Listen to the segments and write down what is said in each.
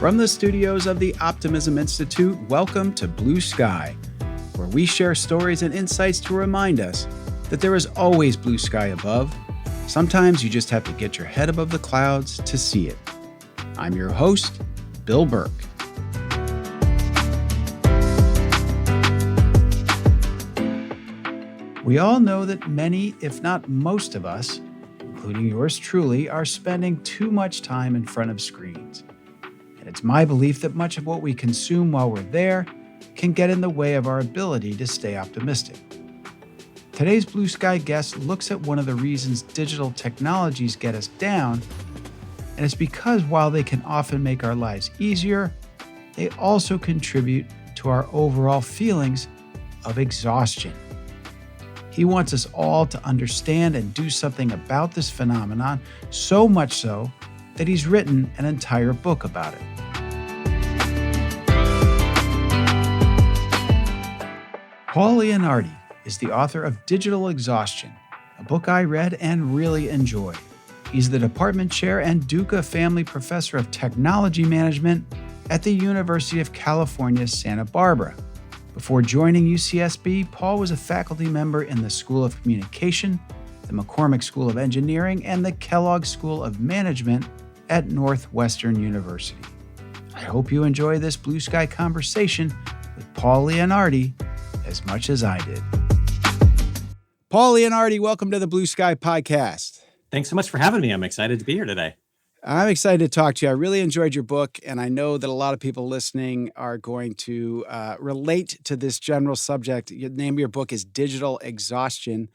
From the studios of the Optimism Institute, welcome to Blue Sky, where we share stories and insights to remind us that there is always blue sky above. Sometimes you just have to get your head above the clouds to see it. I'm your host, Bill Burke. We all know that many, if not most of us, including yours truly, are spending too much time in front of screens. And it's my belief that much of what we consume while we're there can get in the way of our ability to stay optimistic. Today's Blue Sky guest looks at one of the reasons digital technologies get us down, and it's because while they can often make our lives easier, they also contribute to our overall feelings of exhaustion. He wants us all to understand and do something about this phenomenon, so much so that he's written an entire book about it. Paul Leonardi is the author of Digital Exhaustion, a book I read and really enjoyed. He's the department chair and Duca Family Professor of Technology Management at the University of California, Santa Barbara. Before joining UCSB, Paul was a faculty member in the School of Communication, the McCormick School of Engineering, and the Kellogg School of Management at Northwestern University. I hope you enjoy this Blue Sky conversation with Paul Leonardi as much as I did. Paul Leonardi, welcome to the Blue Sky Podcast. Thanks so much for having me. I'm excited to be here today. I'm excited to talk to you. I really enjoyed your book, and I know that a lot of people listening are going to relate to this general subject. The name of your book is Digital Exhaustion.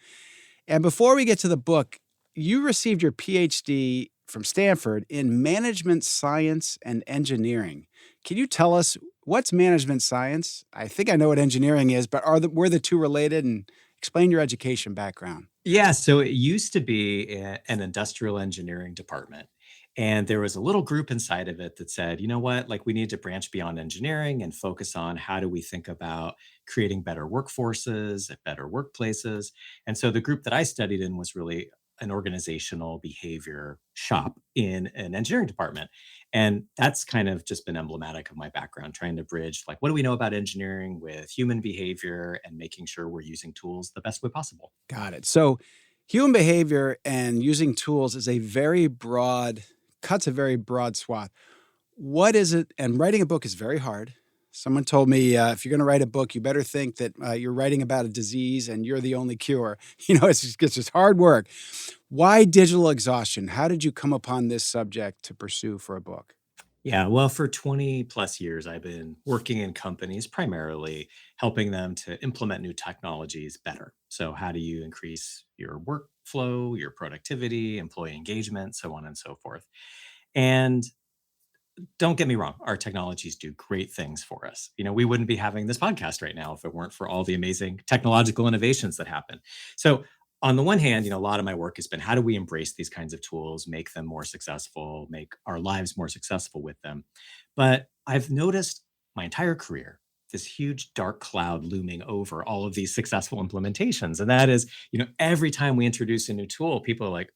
And before we get to the book, you received your PhD from Stanford in management science and engineering. Can you tell us what's management science? I think I know what engineering is, but were the two related? And explain your education background. Yeah, so it used to be an industrial engineering department. And there was a little group inside of it that said, you know what, like we need to branch beyond engineering and focus on how do we think about creating better workforces, better workplaces. And so the group that I studied in was really an organizational behavior shop in an engineering department. And that's kind of just been emblematic of my background, trying to bridge like, what do we know about engineering with human behavior and making sure we're using tools the best way possible. Got it. So human behavior and using tools is cuts a very broad swath. What is it? And writing a book is very hard. Someone told me, if you're going to write a book, you better think that you're writing about a disease and you're the only cure. It's just hard work. Why digital exhaustion? How did you come upon this subject to pursue for a book? Yeah, well, for 20 plus years, I've been working in companies, primarily helping them to implement new technologies better. So how do you increase your workflow, your productivity, employee engagement, so on and so forth. And don't get me wrong, our technologies do great things for us. We wouldn't be having this podcast right now if it weren't for all the amazing technological innovations that happen. So on the one hand, a lot of my work has been how do we embrace these kinds of tools, make them more successful, make our lives more successful with them. But I've noticed my entire career, this huge dark cloud looming over all of these successful implementations. And that is, every time we introduce a new tool, people are like,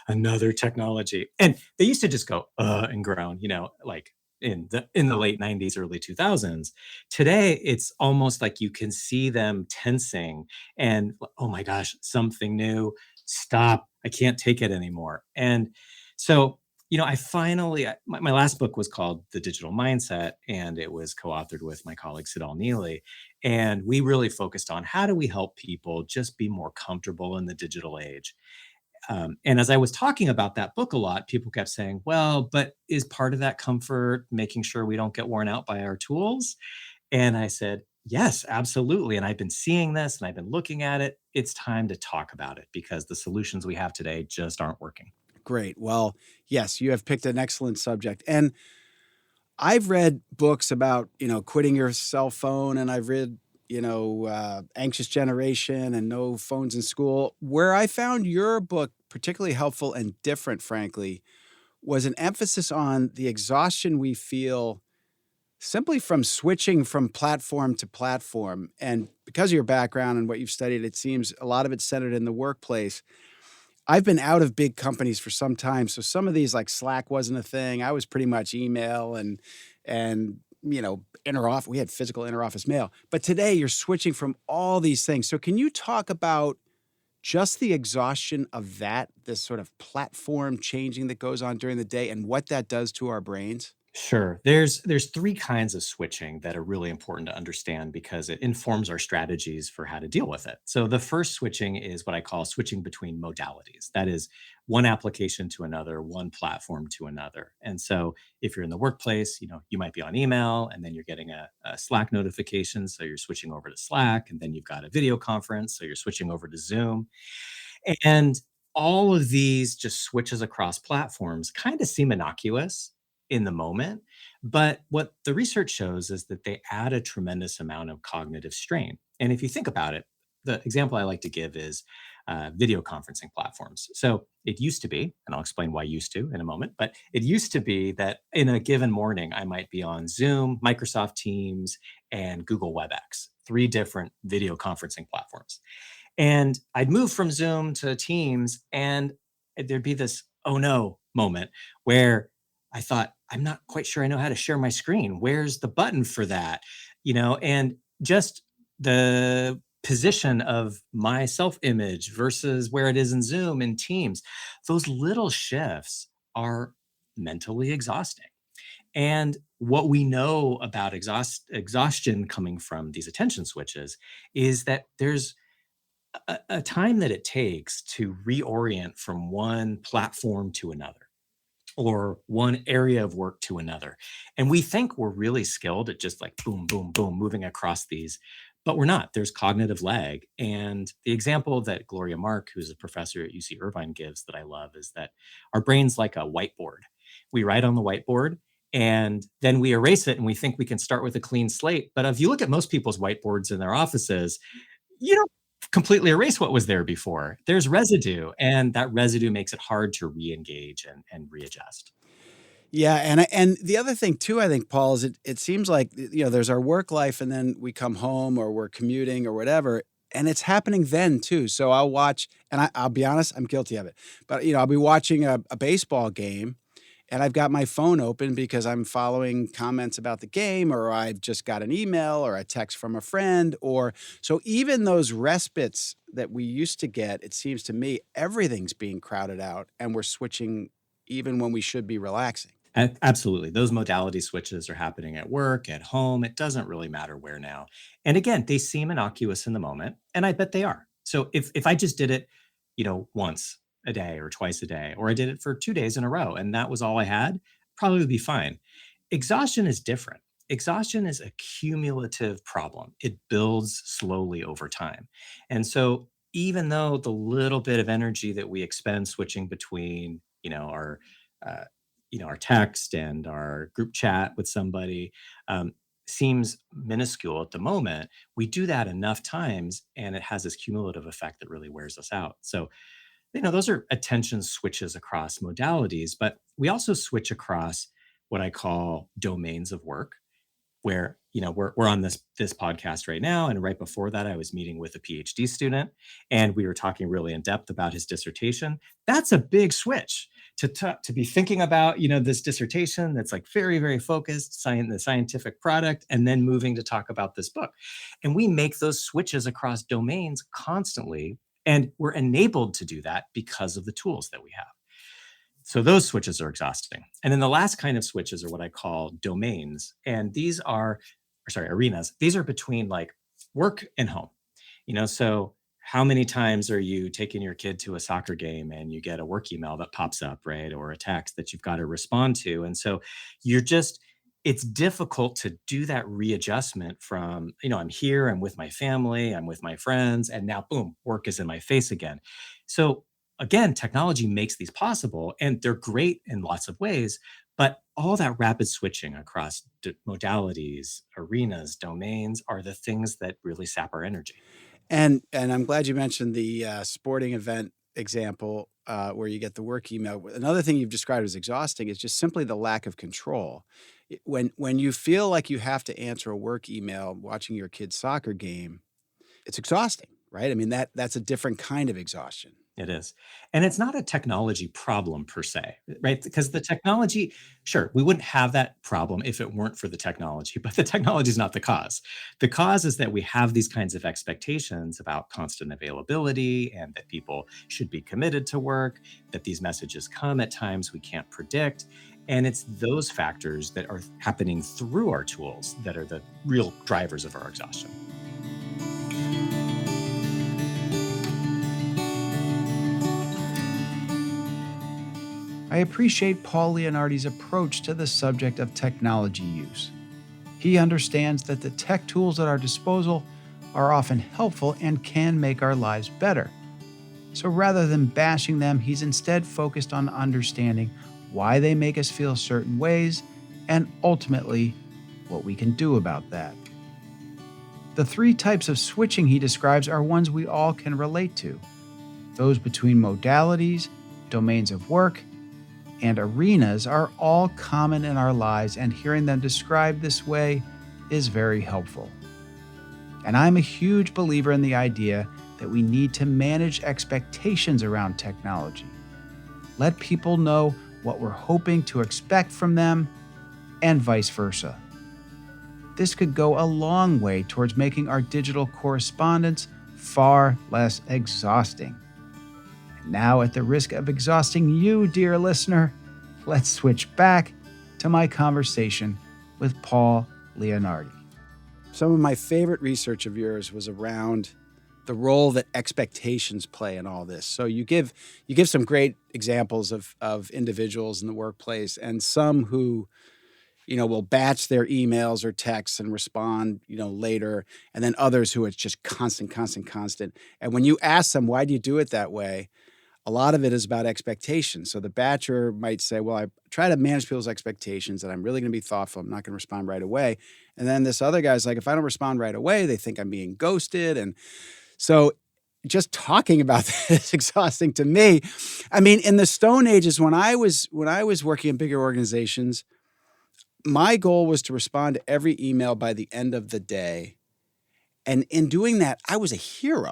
another technology. And they used to just go, and groan, like in the late 90s, early 2000s. Today, it's almost like you can see them tensing and, oh my gosh, something new, stop, I can't take it anymore. And so, I finally, my last book was called The Digital Mindset, and it was co-authored with my colleague, Sidal Neely. And we really focused on how do we help people just be more comfortable in the digital age. And as I was talking about that book a lot, people kept saying, well, but is part of that comfort making sure we don't get worn out by our tools? And I said, yes, absolutely. And I've been seeing this and I've been looking at it. It's time to talk about it because the solutions we have today just aren't working. Great. Well, yes, you have picked an excellent subject. And I've read books about, quitting your cell phone, and I've read, Anxious Generation and No Phones in School. Where I found your book particularly helpful and different, frankly, was an emphasis on the exhaustion we feel simply from switching from platform to platform. And because of your background and what you've studied, it seems a lot of it's centered in the workplace. I've been out of big companies for some time, so some of these, like Slack wasn't a thing. I was pretty much email and interoffice. We had physical interoffice mail. But today you're switching from all these things. So can you talk about just the exhaustion of this sort of platform changing that goes on during the day and what that does to our brains? Sure. There's three kinds of switching that are really important to understand because it informs our strategies for how to deal with it. So the first switching is what I call switching between modalities. That is one application to another, one platform to another. And so if you're in the workplace, you might be on email and then you're getting a Slack notification, so you're switching over to Slack, and then you've got a video conference, so you're switching over to Zoom. And all of these just switches across platforms kind of seem innocuous in the moment. But what the research shows is that they add a tremendous amount of cognitive strain. And if you think about it, the example I like to give is video conferencing platforms. So it used to be, and I'll explain why used to in a moment, but it used to be that in a given morning, I might be on Zoom, Microsoft Teams, and Google WebEx, three different video conferencing platforms. And I'd move from Zoom to Teams, and there'd be this oh no moment where I thought, I'm not quite sure I know how to share my screen. Where's the button for that? And just the position of my self image versus where it is in Zoom and Teams, those little shifts are mentally exhausting. And what we know about exhaustion coming from these attention switches is that there's a time that it takes to reorient from one platform to another or one area of work to another. And we think we're really skilled at just like boom, boom, boom, moving across these, but we're not. There's cognitive lag. And the example that Gloria Mark, who's a professor at UC Irvine, gives that I love is that our brain's like a whiteboard. We write on the whiteboard and then we erase it and we think we can start with a clean slate. But if you look at most people's whiteboards in their offices, you don't completely erase what was there before. There's residue, and that residue makes it hard to re-engage and readjust. Yeah, and the other thing too, I think, Paul, is it seems like there's our work life, and then we come home or we're commuting or whatever, and it's happening then too. So I'll watch, and I'll be honest, I'm guilty of it. But I'll be watching a baseball game, and I've got my phone open because I'm following comments about the game, or I've just got an email or a text from a friend, or so even those respites that we used to get, it seems to me, everything's being crowded out, and we're switching even when we should be relaxing. Absolutely. Those modality switches are happening at work, at home. It doesn't really matter where now. And again, they seem innocuous in the moment, and I bet they are. So if I just did it, once a day or twice a day, or I did it for 2 days in a row, and that was all I had, probably would be fine. Exhaustion is different. Exhaustion is a cumulative problem. It builds slowly over time. And so even though the little bit of energy that we expend switching between, uh, our text and our group chat with somebody seems minuscule at the moment, we do that enough times and it has this cumulative effect that really wears us out. So those are attention switches across modalities, but we also switch across what I call domains of work, where we're on this podcast right now, and right before that I was meeting with a PhD student and we were talking really in depth about his dissertation. That's a big switch to be thinking about this dissertation that's like very, very focused, the scientific product, and then moving to talk about this book. And we make those switches across domains constantly, and we're enabled to do that because of the tools that we have. So those switches are exhausting. And then the last kind of switches are what I call domains. And these are, arenas. These are between like work and home. So how many times are you taking your kid to a soccer game and you get a work email that pops up, right? Or a text that you've got to respond to. And so it's difficult to do that readjustment from, I'm here, I'm with my family, I'm with my friends, and now boom, work is in my face again. So again, technology makes these possible, and they're great in lots of ways, but all that rapid switching across modalities, arenas, domains are the things that really sap our energy. And I'm glad you mentioned the sporting event example where you get the work email. Another thing you've described as exhausting is just simply the lack of control. When you feel like you have to answer a work email watching your kid's soccer game, it's exhausting, right? I mean, that's a different kind of exhaustion. It is. And it's not a technology problem per se, right? Because the technology, sure, we wouldn't have that problem if it weren't for the technology, but the technology is not the cause. The cause is that we have these kinds of expectations about constant availability and that people should be committed to work, that these messages come at times we can't predict. And it's those factors that are happening through our tools that are the real drivers of our exhaustion. I appreciate Paul Leonardi's approach to the subject of technology use. He understands that the tech tools at our disposal are often helpful and can make our lives better. So rather than bashing them, he's instead focused on understanding why they make us feel certain ways and ultimately what we can do about that. The three types of switching he describes are ones we all can relate to: those between modalities, domains of work, and arenas are all common in our lives, and hearing them described this way is very helpful. And I'm a huge believer in the idea that we need to manage expectations around technology. Let people know what we're hoping to expect from them, and vice versa. This could go a long way towards making our digital correspondence far less exhausting. And now, at the risk of exhausting you, dear listener, let's switch back to my conversation with Paul Leonardi. Some of my favorite research of yours was around the role that expectations play in all this. So you give some great examples of individuals in the workplace, and some who will batch their emails or texts and respond later, and then others who it's just constant. And when you ask them, why do you do it that way, a lot of it is about expectations. So the batcher might say, well, I try to manage people's expectations and I'm really going to be thoughtful. I'm not going to respond right away. And then this other guy's like, if I don't respond right away, they think I'm being ghosted. And so just talking about that is exhausting to me. I mean, in the Stone Ages, when I was working in bigger organizations, my goal was to respond to every email by the end of the day. And in doing that, I was a hero.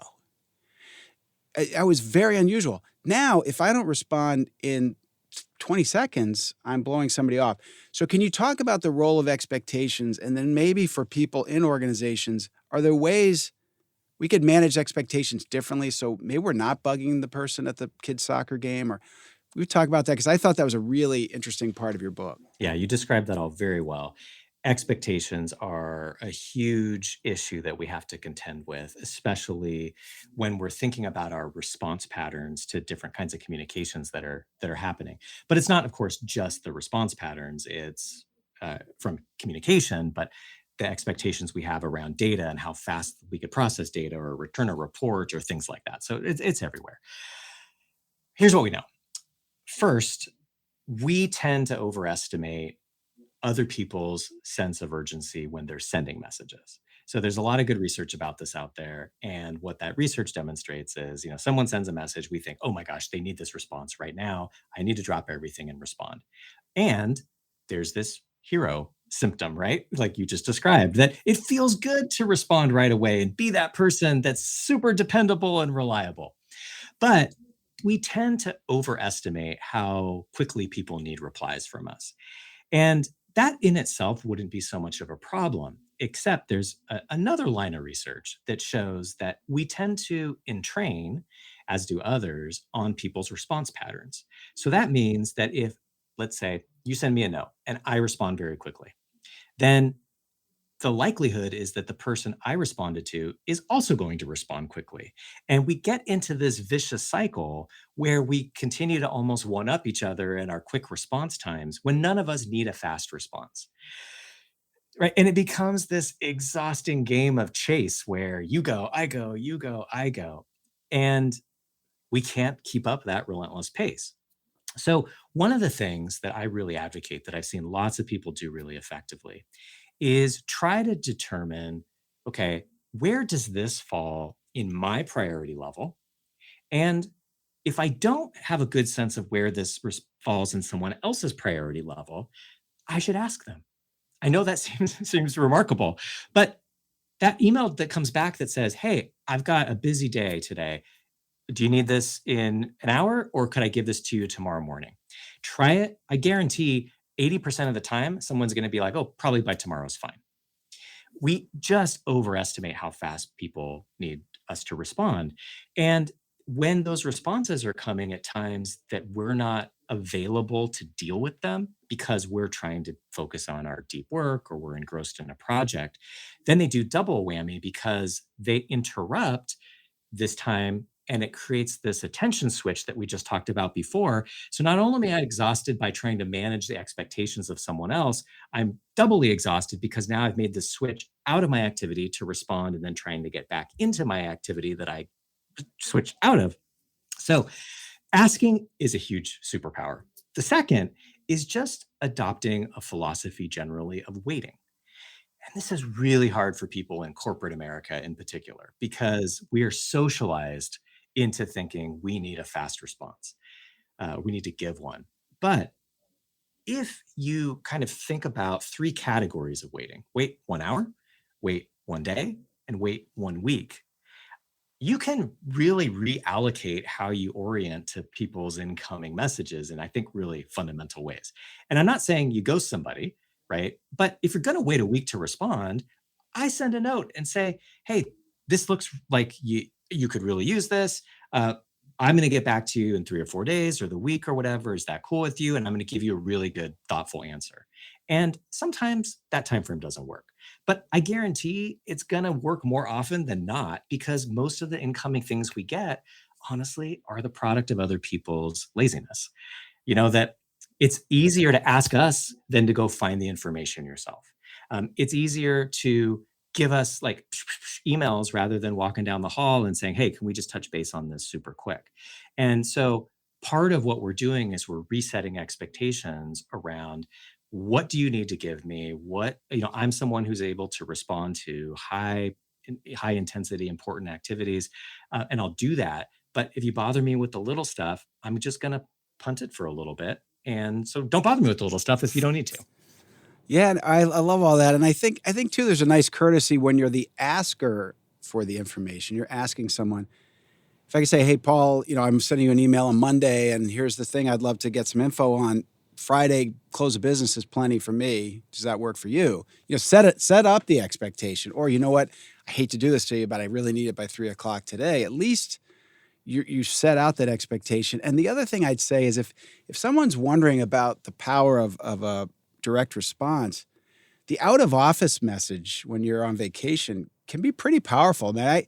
I was very unusual. Now, if I don't respond in 20 seconds, I'm blowing somebody off. So can you talk about the role of expectations? And then maybe for people in organizations, are there ways we could manage expectations differently so maybe we're not bugging the person at the kids' soccer game? Or we talk about that because I thought that was a really interesting part of your book. Yeah, you described that all very well. Expectations are a huge issue that we have to contend with, especially when we're thinking about our response patterns to different kinds of communications that are happening. But it's not, of course, just the response patterns. It's from communication, but the expectations we have around data and how fast we could process data or return a report or things like that. So it's everywhere. Here's what we know. First, we tend to overestimate other people's sense of urgency when they're sending messages. So there's a lot of good research about this out there. And what that research demonstrates is, someone sends a message, we think, oh my gosh, they need this response right now. I need to drop everything and respond. And there's this hero symptom, right? Like you just described, that it feels good to respond right away and be that person that's super dependable and reliable. But we tend to overestimate how quickly people need replies from us. And that in itself wouldn't be so much of a problem, except there's another line of research that shows that we tend to entrain, as do others, on people's response patterns. So that means that if, let's say, you send me a note and I respond very quickly, then the likelihood is that the person I responded to is also going to respond quickly. And we get into this vicious cycle where we continue to almost one up each other in our quick response times when none of us need a fast response. Right. And it becomes this exhausting game of chase where you go, I go, you go, I go. And we can't keep up that relentless pace. So, one of the things that I really advocate that I've seen lots of people do really effectively is try to determine, okay, where does this fall in my priority level? And if I don't have a good sense of where this falls in someone else's priority level, I should ask them. I know that seems remarkable, but that email that comes back that says, hey, I've got a busy day today. do you need this in an hour, or could I give this to you tomorrow morning? Try it. I guarantee 80% of the time, someone's going to be like, oh, probably by tomorrow is fine. We just overestimate how fast people need us to respond. And when those responses are coming at times that we're not available to deal with them because we're trying to focus on our deep work or we're engrossed in a project, then they do double whammy because they interrupt this time and it creates this attention switch that we just talked about before. So not only am I exhausted by trying to manage the expectations of someone else, I'm doubly exhausted because now I've made this switch out of my activity to respond and then trying to get back into my activity that I switched out of. So asking is a huge superpower. The second is just adopting a philosophy generally of waiting. And this is really hard for people in corporate America in particular, because we are socialized into thinking we need a fast response. We need to give one. But if you kind of think about three categories of waiting: wait 1 hour, wait 1 day, and wait 1 week, you can really reallocate how you orient to people's incoming messages in, I think, really fundamental ways. And I'm not saying you ghost somebody, right? But if you're going to wait a week to respond, I send a note and say, hey, this looks like you could really use this. Uh, I'm going to get back to you in 3 or 4 days or the week or whatever. Is that cool with you? And I'm going to give you a really good, thoughtful answer. And sometimes that time frame doesn't work. But I guarantee it's going to work more often than not, because most of the incoming things we get, honestly, are the product of other people's laziness. That it's easier to ask us than to go find the information yourself. It's easier to give us like emails rather than walking down the hall and saying, hey, can we just touch base on this super quick? And so part of what we're doing is we're resetting expectations around, what do you need to give me? I'm someone who's able to respond to high intensity, important activities, and I'll do that. But if you bother me with the little stuff, I'm just going to punt it for a little bit. And so don't bother me with the little stuff if you don't need to. Yeah, and I love all that. And I think too, there's a nice courtesy when you're the asker for the information. You're asking someone. If I could say, hey, Paul, I'm sending you an email on Monday, and here's the thing I'd love to get some info on. Friday, close of business is plenty for me. Does that work for you? Set up the expectation. Or, you know what? I hate to do this to you, but I really need it by 3:00 today. At least you set out that expectation. And the other thing I'd say is if someone's wondering about the power of a direct response, the out of office message when you're on vacation can be pretty powerful. Man,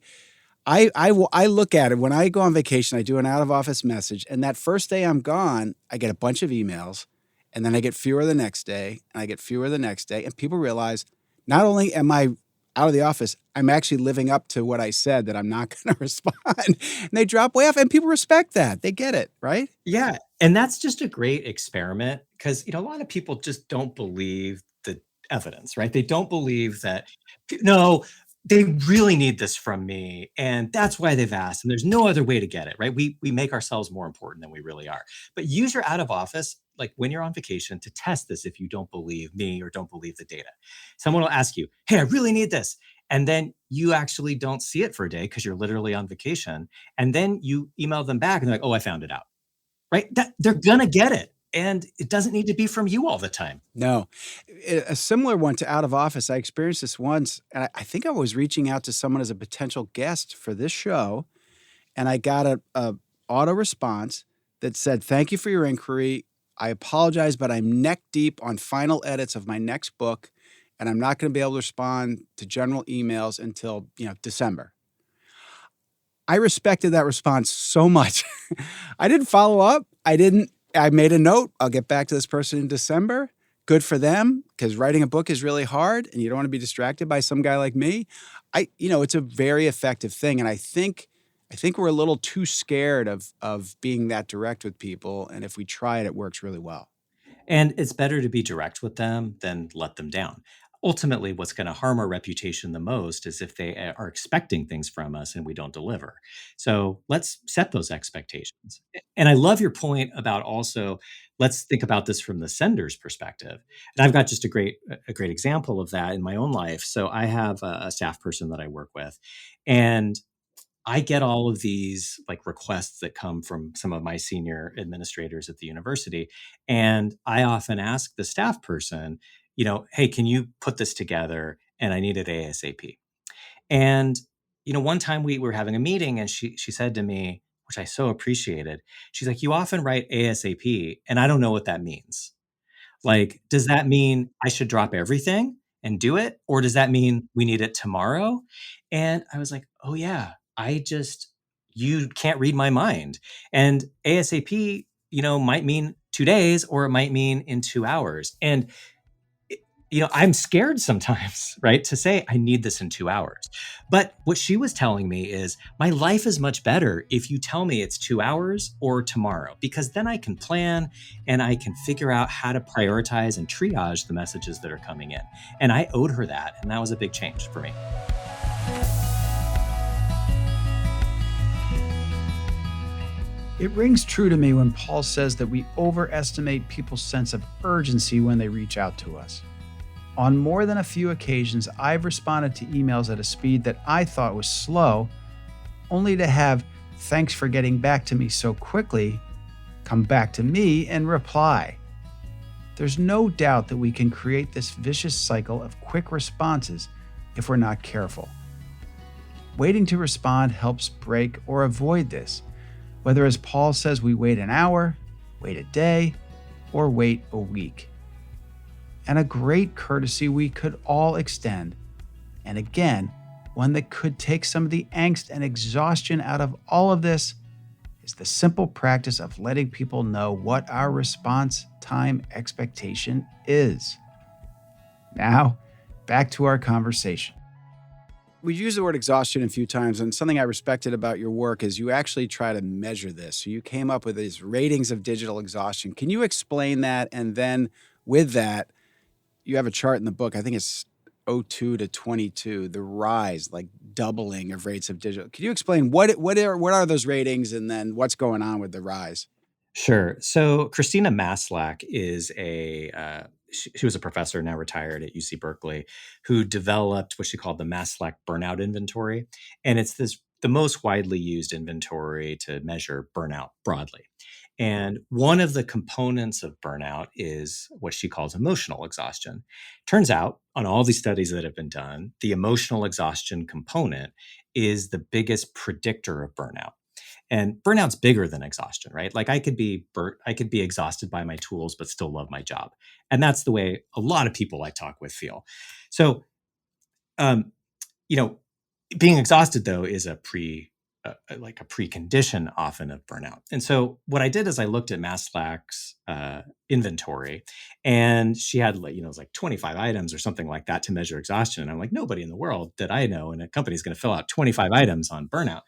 I look at it when I go on vacation. I do an out of office message, and that first day I'm gone, I get a bunch of emails, and then I get fewer the next day, and I get fewer the next day, and people realize not only am I out of the office, I'm actually living up to what I said that I'm not going to respond, and they drop way off, and people respect that. They get it, right? Yeah. And that's just a great experiment, because, a lot of people just don't believe the evidence, right? They don't believe that, no, they really need this from me. And that's why they've asked. And there's no other way to get it, right? We make ourselves more important than we really are. But use your out of office, like when you're on vacation, to test this if you don't believe me or don't believe the data. Someone will ask you, hey, I really need this. And then you actually don't see it for a day because you're literally on vacation. And then you email them back and they're like, oh, I found it out, right? They're going to get it. And it doesn't need to be from you all the time. No. A similar one to out of office, I experienced this once, and I think I was reaching out to someone as a potential guest for this show, and I got a auto response that said, thank you for your inquiry. I apologize, but I'm neck deep on final edits of my next book, and I'm not going to be able to respond to general emails until, December. I respected that response so much. I didn't follow up. I made a note. I'll get back to this person in December. Good for them, because writing a book is really hard and you don't want to be distracted by some guy like me. It's a very effective thing. And I think we're a little too scared of being that direct with people. And if we try it, it works really well. And it's better to be direct with them than let them down. Ultimately, what's going to harm our reputation the most is if they are expecting things from us and we don't deliver. So let's set those expectations. And I love your point about also, let's think about this from the sender's perspective. And I've got just a great example of that in my own life. So I have a staff person that I work with, and I get all of these like requests that come from some of my senior administrators at the university. And I often ask the staff person, hey, can you put this together? And I need it ASAP. And, one time we were having a meeting and she said to me, which I so appreciated, she's like, you often write ASAP and I don't know what that means. Like, does that mean I should drop everything and do it? Or does that mean we need it tomorrow? And I was like, oh yeah, you can't read my mind. And ASAP, might mean 2 days or it might mean in 2 hours. And I'm scared sometimes, right, to say I need this in 2 hours. But what she was telling me is my life is much better if you tell me it's 2 hours or tomorrow, because then I can plan and I can figure out how to prioritize and triage the messages that are coming in. And I owed her that. And that was a big change for me. It rings true to me when Paul says that we overestimate people's sense of urgency when they reach out to us. On more than a few occasions, I've responded to emails at a speed that I thought was slow, only to have "thanks for getting back to me so quickly" come back to me in reply. There's no doubt that we can create this vicious cycle of quick responses if we're not careful. Waiting to respond helps break or avoid this, whether, as Paul says, we wait an hour, wait a day, or wait a week. And a great courtesy we could all extend, and again, one that could take some of the angst and exhaustion out of all of this, is the simple practice of letting people know what our response time expectation is. Now, back to our conversation. We used the word exhaustion a few times, and something I respected about your work is you actually try to measure this. So you came up with these ratings of digital exhaustion. Can you explain that? And then with that, you have a chart in the book, I think it's 02 to 22, the rise, like doubling of rates of digital. Can you explain what are those ratings and then what's going on with the rise? Sure. So Christina Maslach is she was a professor, now retired at UC Berkeley, who developed what she called the Maslach burnout inventory. And it's the most widely used inventory to measure burnout broadly. And one of the components of burnout is what she calls emotional exhaustion. Turns out, on all these studies that have been done, the emotional exhaustion component is the biggest predictor of burnout. And burnout's bigger than exhaustion, right? Like I could be exhausted by my tools, but still love my job. And that's the way a lot of people I talk with feel. So, being exhausted though is a precondition often of burnout. And so what I did is I looked at Maslach's inventory, and she had it was like 25 items or something like that to measure exhaustion. And I'm like, nobody in the world that I know in a company is going to fill out 25 items on burnout.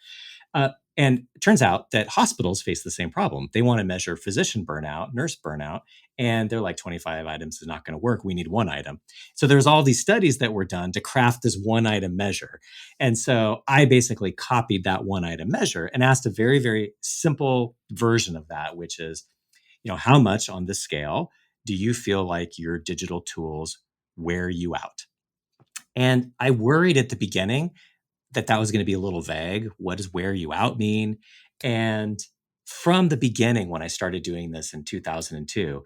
And it turns out that hospitals face the same problem. They want to measure physician burnout, nurse burnout, and they're like 25 items is not going to work. We need one item. So there's all these studies that were done to craft this one item measure. And so I basically copied that one item measure and asked a very, very simple version of that, which is, how much on this scale do you feel like your digital tools wear you out? And I worried at the beginning that was going to be a little vague. What does wear you out mean? And from the beginning, when I started doing this in 2002,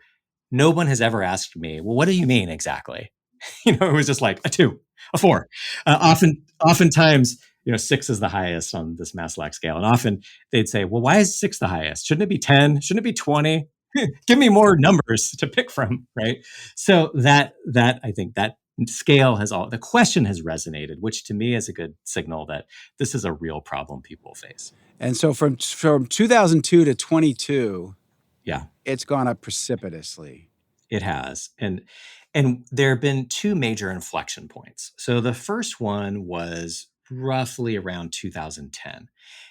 no one has ever asked me, well, what do you mean exactly? It was just like a 2, a 4. Oftentimes, 6 is the highest on this Maslach scale. And often they'd say, well, why is 6 the highest? Shouldn't it be 10? Shouldn't it be 20? Give me more numbers to pick from, right? So that I think that scale the question has resonated, which to me is a good signal that this is a real problem people face. And so from 2002 to 22, yeah, it's gone up precipitously. It has. And there have been 2 major inflection points. So the first one was roughly around 2010.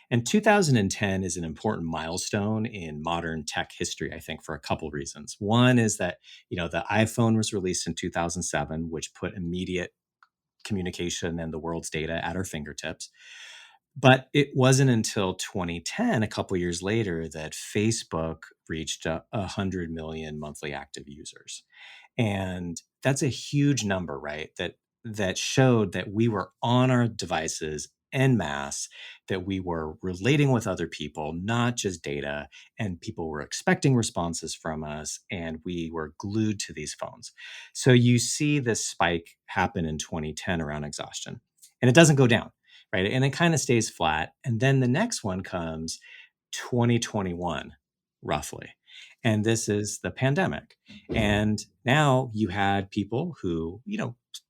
And 2010 is an important milestone in modern tech history, I think, for a couple reasons. One is that, the iPhone was released in 2007, which put immediate communication and the world's data at our fingertips. But it wasn't until 2010, a couple years later, that Facebook reached 100 million monthly active users. And that's a huge number, right? That showed that we were on our devices en masse that we were relating with other people, not just data, and people were expecting responses from us, and we were glued to these phones. So you see this spike happen in 2010 around exhaustion, and it doesn't go down, right? And it kind of stays flat. And then the next one comes 2021, roughly. And this is the pandemic. And now you had people who,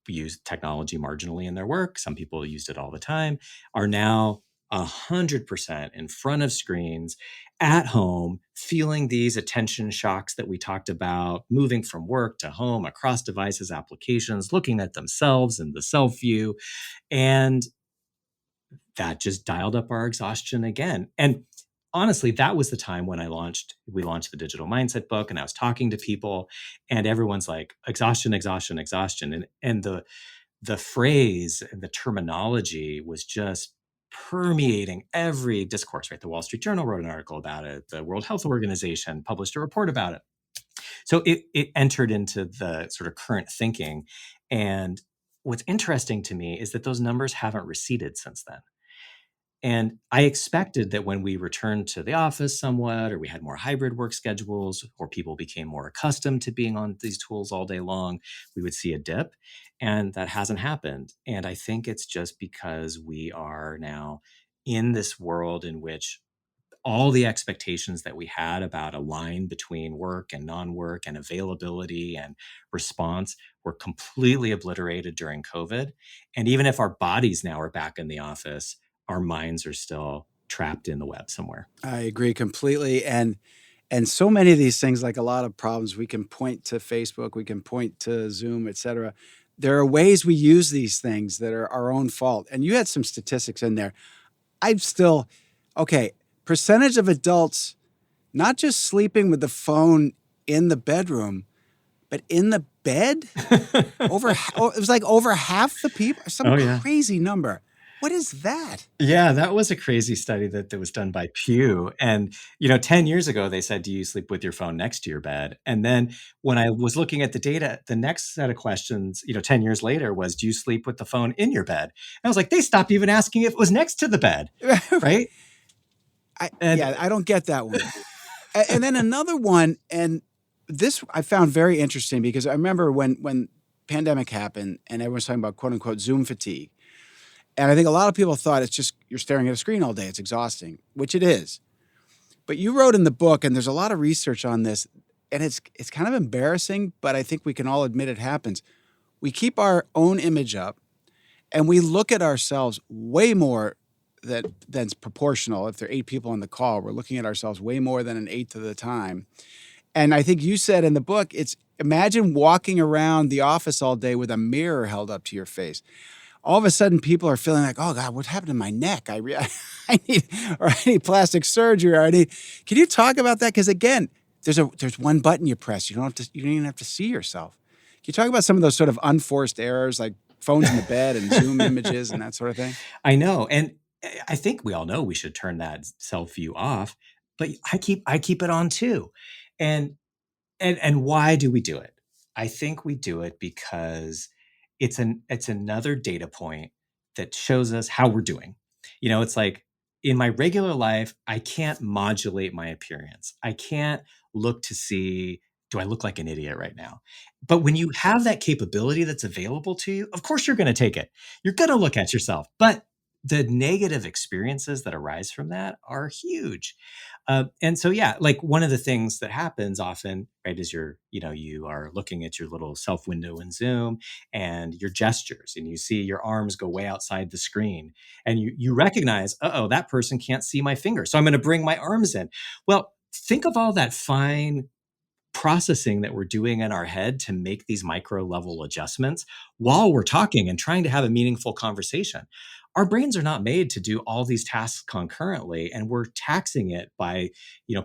use technology marginally in their work. Some people used it all the time, are now 100% in front of screens at home, feeling these attention shocks that we talked about, moving from work to home, across devices, applications, looking at themselves in the self view. And that just dialed up our exhaustion again. And honestly, that was the time when we launched the Digital Mindset book, and I was talking to people, and everyone's like, exhaustion, exhaustion, exhaustion. And the phrase and the terminology was just permeating every discourse, right? The Wall Street Journal wrote an article about it. The World Health Organization published a report about it. So it entered into the sort of current thinking. And what's interesting to me is that those numbers haven't receded since then. And I expected that when we returned to the office somewhat, or we had more hybrid work schedules, or people became more accustomed to being on these tools all day long, we would see a dip. And that hasn't happened. And I think it's just because we are now in this world in which all the expectations that we had about a line between work and non-work and availability and response were completely obliterated during COVID. And even if our bodies now are back in the office, our minds are still trapped in the web somewhere. I agree completely. And so many of these things, like a lot of problems, we can point to Facebook, we can point to Zoom, et cetera. There are ways we use these things that are our own fault. And you had some statistics in there. Percentage of adults not just sleeping with the phone in the bedroom, but in the bed? It was like over half the people, crazy number. What is that? Yeah, that was a crazy study that was done by Pew. And, 10 years ago, they said, do you sleep with your phone next to your bed? And then when I was looking at the data, the next set of questions, 10 years later was, do you sleep with the phone in your bed? And I was like, they stopped even asking if it was next to the bed, right? I don't get that one. And then another one, and this I found very interesting because I remember when pandemic happened and everyone was talking about quote unquote Zoom fatigue. And I think a lot of people thought it's just you're staring at a screen all day. It's exhausting, which it is. But you wrote in the book, and there's a lot of research on this, and it's kind of embarrassing, but I think we can all admit it happens. We keep our own image up, and we look at ourselves way more than's proportional. If there are 8 people on the call, we're looking at ourselves way more than an eighth of the time. And I think you said in the book, imagine walking around the office all day with a mirror held up to your face. All of a sudden, people are feeling like, oh God, what happened to my neck? I need plastic surgery. Can you talk about that? Because again, there's one button you press. You don't even have to see yourself. Can you talk about some of those sort of unforced errors, like phones in the bed and Zoom images and that sort of thing? I know. And I think we all know we should turn that self view off, but I keep it on too. And why do we do it? I think we do it because it's another data point that shows us how we're doing. It's like in my regular life, I can't modulate my appearance. I can't look to see, do I look like an idiot right now? But when you have that capability that's available to you, of course you're going to take it. You're going to look at yourself. But the negative experiences that arise from that are huge. And so, like one of the things that happens often, right, is you are looking at your little self window in Zoom and your gestures, and you see your arms go way outside the screen, and you recognize, that person can't see my fingers, so I'm going to bring my arms in. Well, think of all that fine processing that we're doing in our head to make these micro level adjustments while we're talking and trying to have a meaningful conversation. Our brains are not made to do all these tasks concurrently, and we're taxing it by,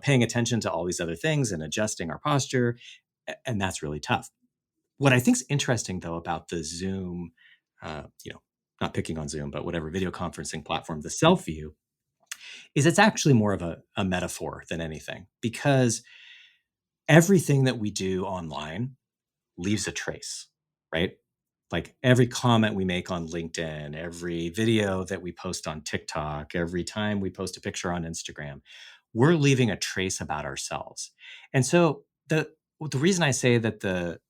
paying attention to all these other things and adjusting our posture. And that's really tough. What I think is interesting though about the Zoom, not picking on Zoom, but whatever video conferencing platform, the self view, is it's actually more of a metaphor than anything, because everything that we do online leaves a trace, right? Like every comment we make on LinkedIn, every video that we post on TikTok, every time we post a picture on Instagram, we're leaving a trace about ourselves. And so the reason I say that the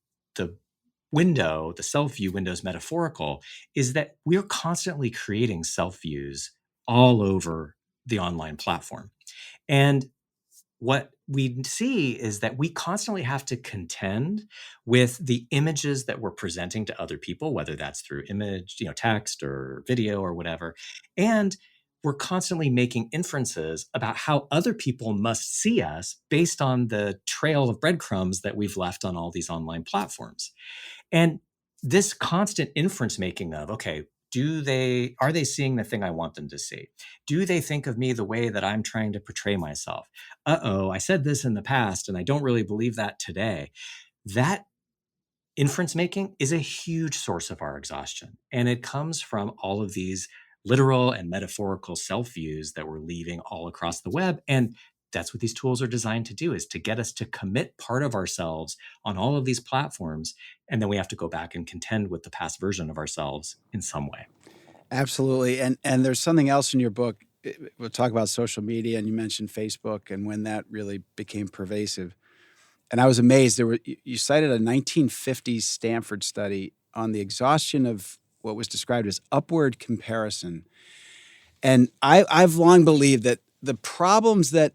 window, the self-view window is metaphorical, is that we're constantly creating self-views all over the online platform. And what we see is that we constantly have to contend with the images that we're presenting to other people, whether that's through image, text or video or whatever. And we're constantly making inferences about how other people must see us based on the trail of breadcrumbs that we've left on all these online platforms. And this constant inference making of, okay, are they seeing the thing I want them to see? Do they think of me the way that I'm trying to portray myself? I said this in the past and I don't really believe that today. That inference making is a huge source of our exhaustion. And it comes from all of these literal and metaphorical self-views that we're leaving all across the web. And that's what these tools are designed to do, is to get us to commit part of ourselves on all of these platforms. And then we have to go back and contend with the past version of ourselves in some way. Absolutely. And there's something else in your book. We'll talk about social media, and you mentioned Facebook and when that really became pervasive. And I was amazed. You cited a 1950s Stanford study on the exhaustion of what was described as upward comparison. And I've long believed that the problems that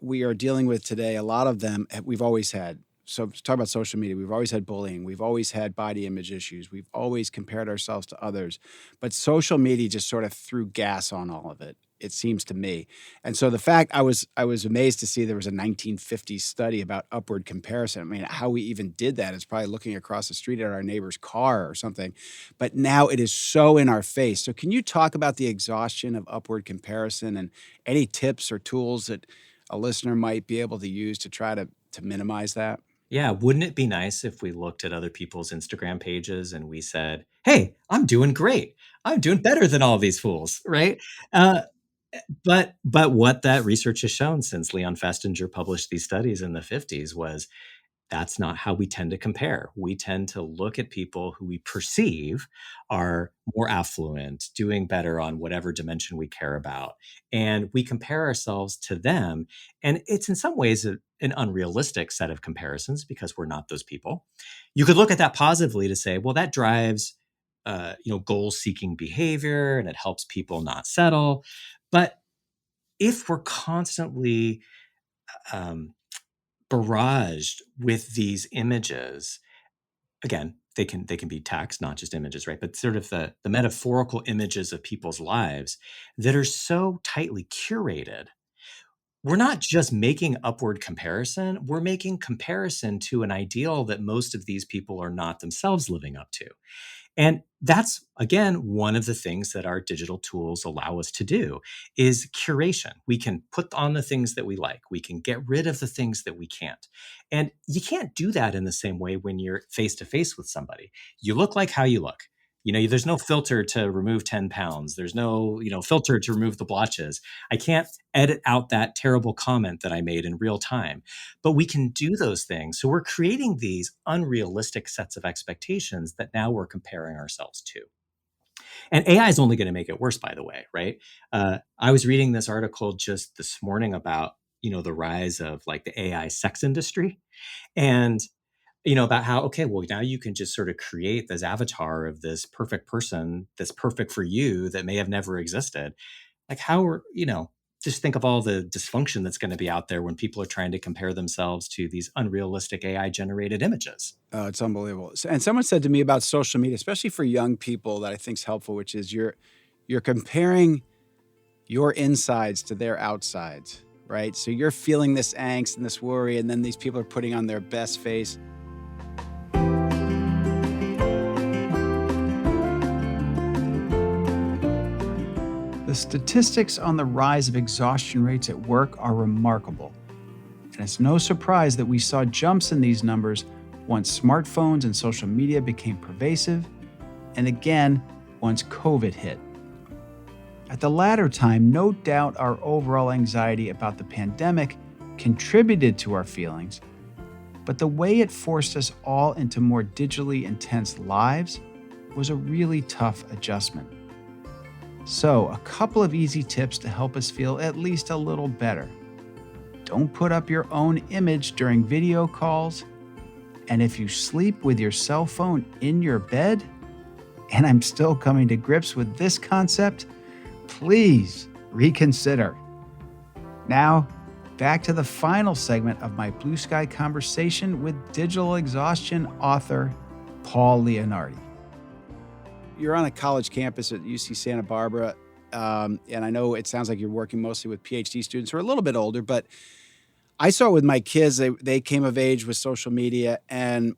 we are dealing with today, a lot of them we've always had. So talk about social media. We've always had bullying. We've always had body image issues. We've always compared ourselves to others. But social media just sort of threw gas on all of it, it seems to me. And so the fact I was amazed to see there was a 1950s study about upward comparison. I mean, how we even did that is probably looking across the street at our neighbor's car or something. But now it is so in our face. So can you talk about the exhaustion of upward comparison and any tips or tools that a listener might be able to use to try to minimize that? Yeah, wouldn't it be nice if we looked at other people's Instagram pages and we said, hey, I'm doing great. I'm doing better than all these fools, right? But what that research has shown since Leon Festinger published these studies in the 50s was that's not how we tend to compare. We tend to look at people who we perceive are more affluent, doing better on whatever dimension we care about. And we compare ourselves to them. And it's in some ways an unrealistic set of comparisons because we're not those people. You could look at that positively to say, well, that drives goal-seeking behavior and it helps people not settle. But if we're constantly barraged with these images, again, they can be text, not just images, right? But sort of the metaphorical images of people's lives that are so tightly curated. We're not just making upward comparison, we're making comparison to an ideal that most of these people are not themselves living up to. And that's, again, one of the things that our digital tools allow us to do is curation. We can put on the things that we like. We can get rid of the things that we can't. And you can't do that in the same way when you're face to face with somebody. You look like how you look. There's no filter to remove 10 pounds. There's no, filter to remove the blotches. I can't edit out that terrible comment that I made in real time, but we can do those things. So we're creating these unrealistic sets of expectations that now we're comparing ourselves to. And AI is only going to make it worse, by the way, right? I was reading this article just this morning about, the rise of like the AI sex industry and about how, okay, well, now you can just sort of create this avatar of this perfect person that's perfect for you that may have never existed. Like just think of all the dysfunction that's going to be out there when people are trying to compare themselves to these unrealistic AI generated images. Oh, it's unbelievable. And someone said to me about social media, especially for young people, that I think is helpful, which is you're comparing your insides to their outsides, right? So you're feeling this angst and this worry, and then these people are putting on their best face. The statistics on the rise of exhaustion rates at work are remarkable. And it's no surprise that we saw jumps in these numbers once smartphones and social media became pervasive, and again, once COVID hit. At the latter time, no doubt our overall anxiety about the pandemic contributed to our feelings, but the way it forced us all into more digitally intense lives was a really tough adjustment. So, a couple of easy tips to help us feel at least a little better. Don't put up your own image during video calls. And if you sleep with your cell phone in your bed, and I'm still coming to grips with this concept, please reconsider. Now, back to the final segment of my Blue Sky conversation with Digital Exhaustion author Paul Leonardi. You're on a college campus at UC Santa Barbara, and I know it sounds like you're working mostly with PhD students who are a little bit older, but I saw it with my kids. They came of age with social media, and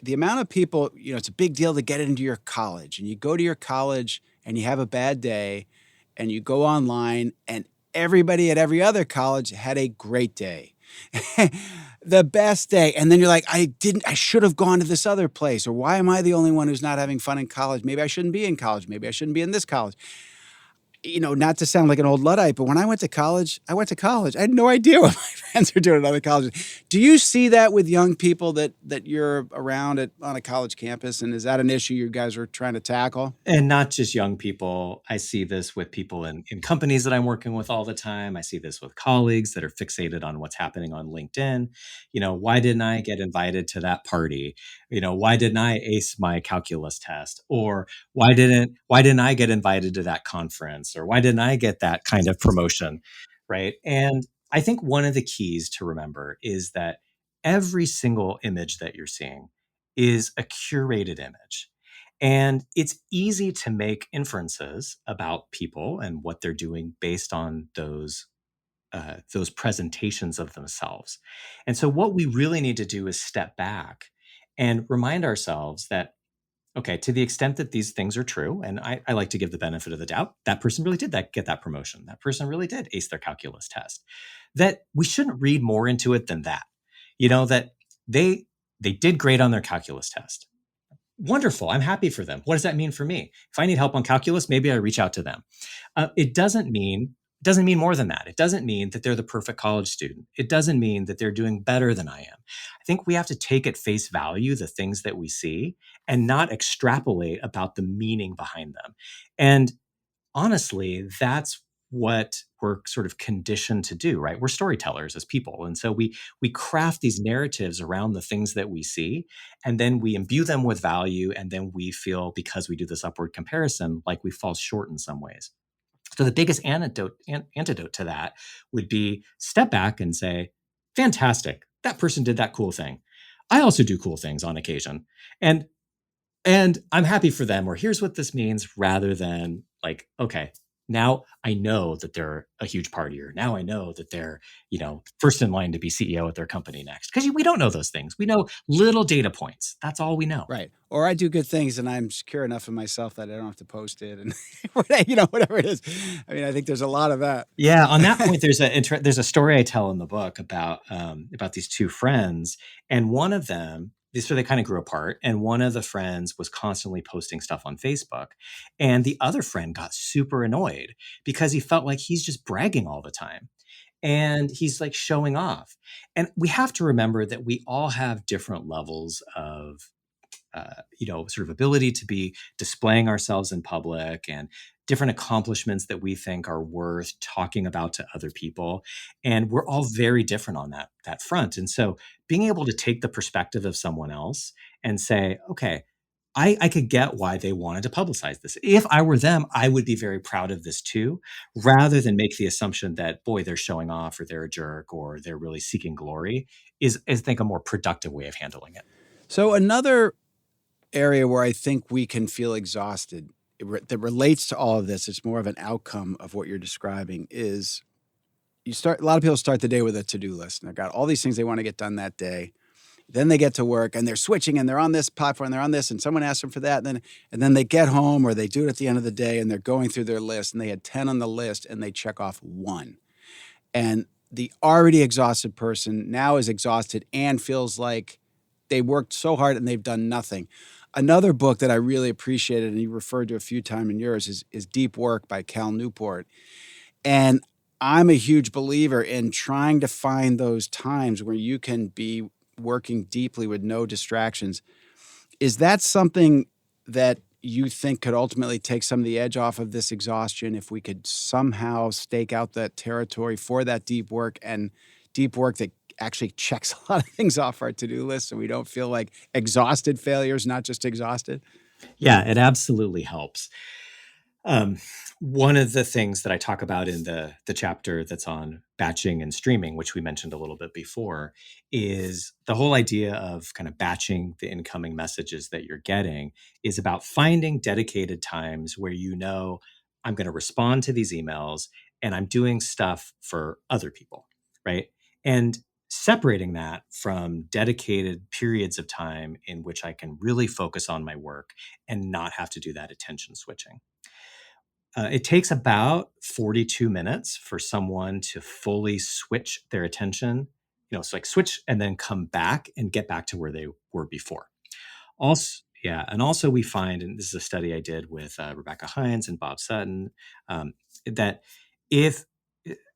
the amount of people, it's a big deal to get into your college. And you go to your college and you have a bad day and you go online and everybody at every other college had a great day. The best day. And then you're like, I should have gone to this other place. Or why am I the only one who's not having fun in college? Maybe I shouldn't be in college. Maybe I shouldn't be in this college. Not to sound like an old Luddite, but when I went to college. I had no idea what my friends were doing at other colleges. Do you see that with young people that you're around on a college campus? And is that an issue you guys are trying to tackle? And not just young people. I see this with people in companies that I'm working with all the time. I see this with colleagues that are fixated on what's happening on LinkedIn. Why didn't I get invited to that party? Why didn't I ace my calculus test? Or why didn't I get invited to that conference? Or why didn't I get that kind of promotion, right? And I think one of the keys to remember is that every single image that you're seeing is a curated image. And it's easy to make inferences about people and what they're doing based on those presentations of themselves. And so what we really need to do is step back and remind ourselves that, okay, to the extent that these things are true, and I like to give the benefit of the doubt, that person really did get that promotion. That person really did ace their calculus test. That we shouldn't read more into it than that. That they did great on their calculus test. Wonderful. I'm happy for them. What does that mean for me? If I need help on calculus, maybe I reach out to them. It doesn't mean more than that. It doesn't mean that they're the perfect college student. It doesn't mean that they're doing better than I am. I think we have to take at face value the things that we see and not extrapolate about the meaning behind them. And honestly, that's what we're sort of conditioned to do, right? We're storytellers as people. And so we craft these narratives around the things that we see, and then we imbue them with value. And then we feel, because we do this upward comparison, like we fall short in some ways. So the biggest antidote to that would be step back and say, fantastic, that person did that cool thing. I also do cool things on occasion. And I'm happy for them, or here's what this means, rather than like, okay, now I know that they're a huge partier. Now I know that they're, first in line to be CEO at their company next. Because we don't know those things. We know little data points. That's all we know. Right. Or I do good things and I'm secure enough in myself that I don't have to post it and, whatever it is. I mean, I think there's a lot of that. Yeah. On that point, there's a story I tell in the book about these two friends. And one of them, so they kind of grew apart, and one of the friends was constantly posting stuff on Facebook, and the other friend got super annoyed because he felt like he's just bragging all the time and he's like showing off. And we have to remember that we all have different levels of sort of ability to be displaying ourselves in public, and different accomplishments that we think are worth talking about to other people. And we're all very different on that front. And so being able to take the perspective of someone else and say, okay, I could get why they wanted to publicize this. If I were them, I would be very proud of this too, rather than make the assumption that, boy, they're showing off, or they're a jerk, or they're really seeking glory, is I think a more productive way of handling it. So another area where I think we can feel exhausted that relates to all of this, it's more of an outcome of what you're describing, is a lot of people start the day with a to-do list, and they've got all these things they want to get done that day. Then they get to work and they're switching and they're on this platform, they're on this, and someone asks them for that. And then they get home, or they do it at the end of the day, and they're going through their list, and they had 10 on the list and they check off 1. And the already exhausted person now is exhausted and feels like they worked so hard and they've done nothing. Another book that I really appreciated, and you referred to a few times in yours, is Deep Work by Cal Newport. And I'm a huge believer in trying to find those times where you can be working deeply with no distractions. Is that something that you think could ultimately take some of the edge off of this exhaustion if we could somehow stake out that territory for that deep work, and deep work that actually checks a lot of things off our to-do list so we don't feel like exhausted failures, not just exhausted? Yeah, it absolutely helps. Um, one of the things that I talk about in the chapter that's on batching and streaming, which we mentioned a little bit before, is the whole idea of kind of batching the incoming messages that you're getting is about finding dedicated times where you know I'm going to respond to these emails and I'm doing stuff for other people, right? And separating that from dedicated periods of time in which I can really focus on my work and not have to do that attention switching. It takes about 42 minutes for someone to fully switch their attention, so like switch and then come back and get back to where they were before. Also, yeah, and also we find, and this is a study I did with Rebecca Hines and Bob Sutton, that if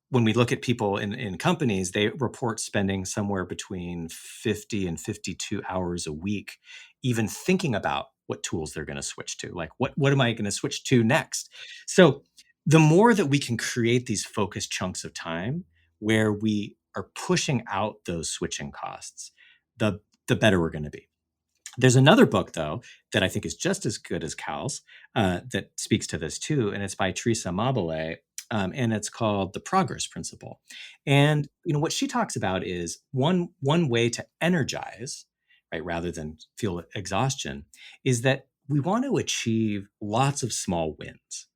when we look at people in companies, they report spending somewhere between 50 and 52 hours a week, even thinking about what tools they're going to switch to. Like, what am I going to switch to next? So the more that we can create these focused chunks of time where we are pushing out those switching costs, the better we're going to be. There's another book, though, that I think is just as good as Cal's that speaks to this too, and it's by Teresa Mabile, and it's called The Progress Principle. And what she talks about is one way to energize, right, rather than feel exhaustion, is that we want to achieve lots of small wins.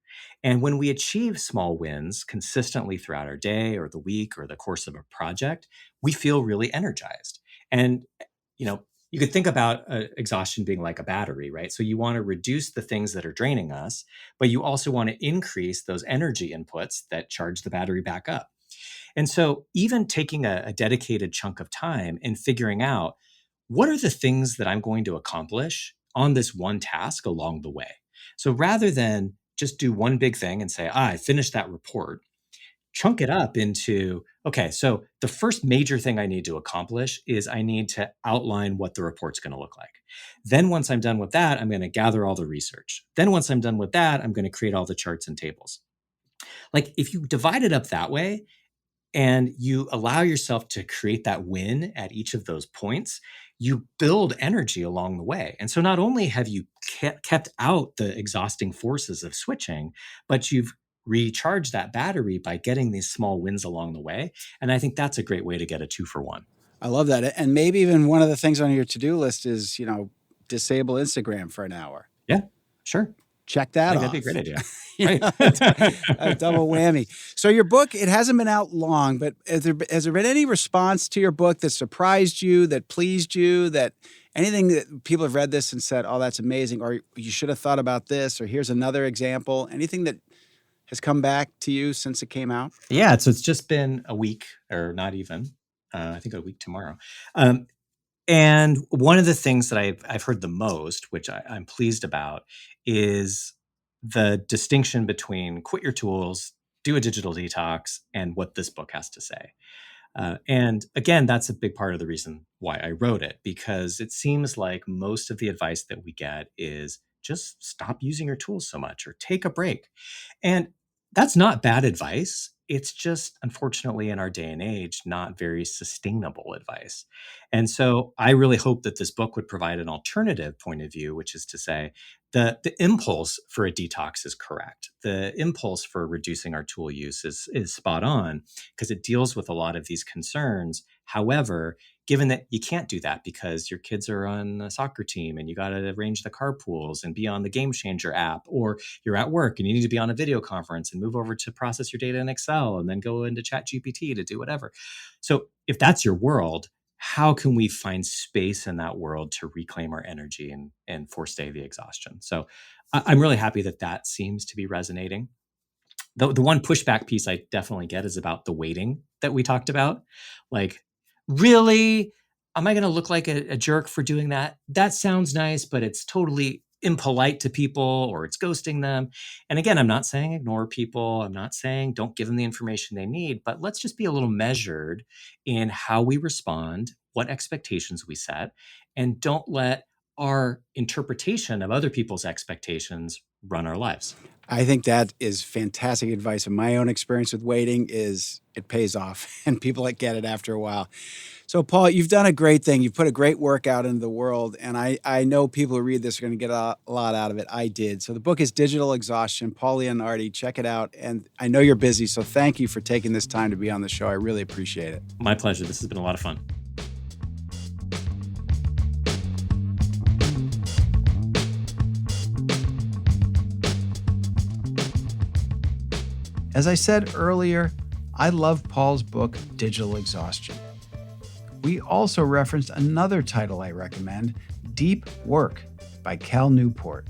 And when we achieve small wins consistently throughout our day or the week or the course of a project, we feel really energized. And you could think about exhaustion being like a battery, right? So you want to reduce the things that are draining us, but you also want to increase those energy inputs that charge the battery back up. And so even taking a dedicated chunk of time and figuring out what are the things that I'm going to accomplish on this one task along the way. So rather than just do one big thing and say, I finished that report, chunk it up into, okay, so the first major thing I need to accomplish is I need to outline what the report's going to look like. Then once I'm done with that, I'm going to gather all the research. Then once I'm done with that, I'm going to create all the charts and tables. Like if you divide it up that way and you allow yourself to create that win at each of those points, you build energy along the way. And so not only have you kept out the exhausting forces of switching, but you've recharge that battery by getting these small wins along the way. And I think that's a great way to get a 2-for-1. I love that. And maybe even one of the things on your to-do list is, disable Instagram for an hour. Yeah, sure. Check that off. That'd be a great idea. Right. A double whammy. So your book, it hasn't been out long, but has there been any response to your book that surprised you, that pleased you, that anything that people have read this and said, oh, that's amazing, or you should have thought about this, or here's another example, anything that has come back to you since it came out? Yeah, so it's just been a week, or not even, I think a week tomorrow. And one of the things that I've heard the most, which I'm pleased about, is the distinction between quit your tools, do a digital detox, and what this book has to say. And again, that's a big part of the reason why I wrote it, because it seems like most of the advice that we get is just stop using your tools so much or take a break. And that's not bad advice. It's just, unfortunately, in our day and age, not very sustainable advice. And so I really hope that this book would provide an alternative point of view, which is to say the impulse for a detox is correct. The impulse for reducing our tool use is spot on because it deals with a lot of these concerns. However, given that you can't do that because your kids are on a soccer team and you got to arrange the carpools and be on the Game Changer app, or you're at work and you need to be on a video conference and move over to process your data in Excel and then go into ChatGPT to do whatever. So if that's your world, how can we find space in that world to reclaim our energy and forestay the exhaustion? So I'm really happy that seems to be resonating. The one pushback piece I definitely get is about the waiting that we talked about. Like, really? Am I going to look like a jerk for doing that? That sounds nice, but it's totally impolite to people or it's ghosting them. And again, I'm not saying ignore people. I'm not saying don't give them the information they need, but let's just be a little measured in how we respond, what expectations we set, and don't let our interpretation of other people's expectations run our lives. I think that is fantastic advice. And my own experience with waiting is it pays off and people that get it after a while. So, Paul, you've done a great thing. You've put a great work out into the world. And I know people who read this are going to get a lot out of it. I did. So the book is Digital Exhaustion. Paul Leonardi, check it out. And I know you're busy, so thank you for taking this time to be on the show. I really appreciate it. My pleasure. This has been a lot of fun. As I said earlier, I love Paul's book, Digital Exhaustion. We also referenced another title I recommend, Deep Work by Cal Newport.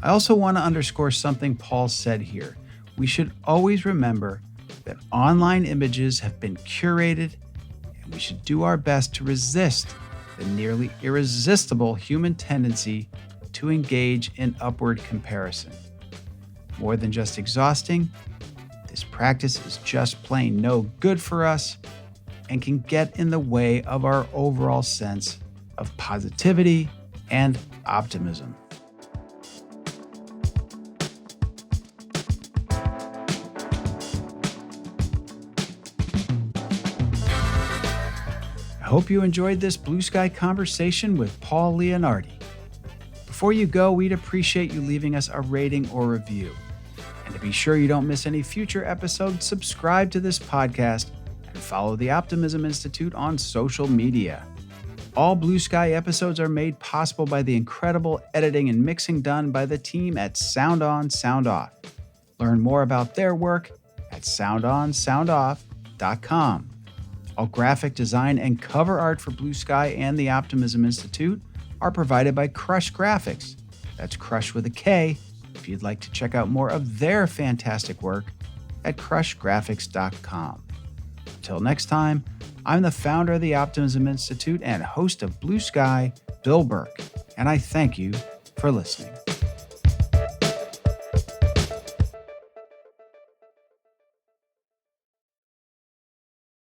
I also want to underscore something Paul said here. We should always remember that online images have been curated, and we should do our best to resist the nearly irresistible human tendency to engage in upward comparison. More than just exhausting, this practice is just plain no good for us and can get in the way of our overall sense of positivity and optimism. I hope you enjoyed this Blue Sky conversation with Paul Leonardi. Before you go, we'd appreciate you leaving us a rating or review. And to be sure you don't miss any future episodes, subscribe to this podcast and follow the Optimism Institute on social media. All Blue Sky episodes are made possible by the incredible editing and mixing done by the team at Sound On, Sound Off. Learn more about their work at soundonsoundoff.com. All graphic design and cover art for Blue Sky and the Optimism Institute are provided by Crush Graphics. That's Crush with a K, if you'd like to check out more of their fantastic work at crushgraphics.com. Until next time, I'm the founder of the Optimism Institute and host of Blue Sky, Bill Burke, and I thank you for listening.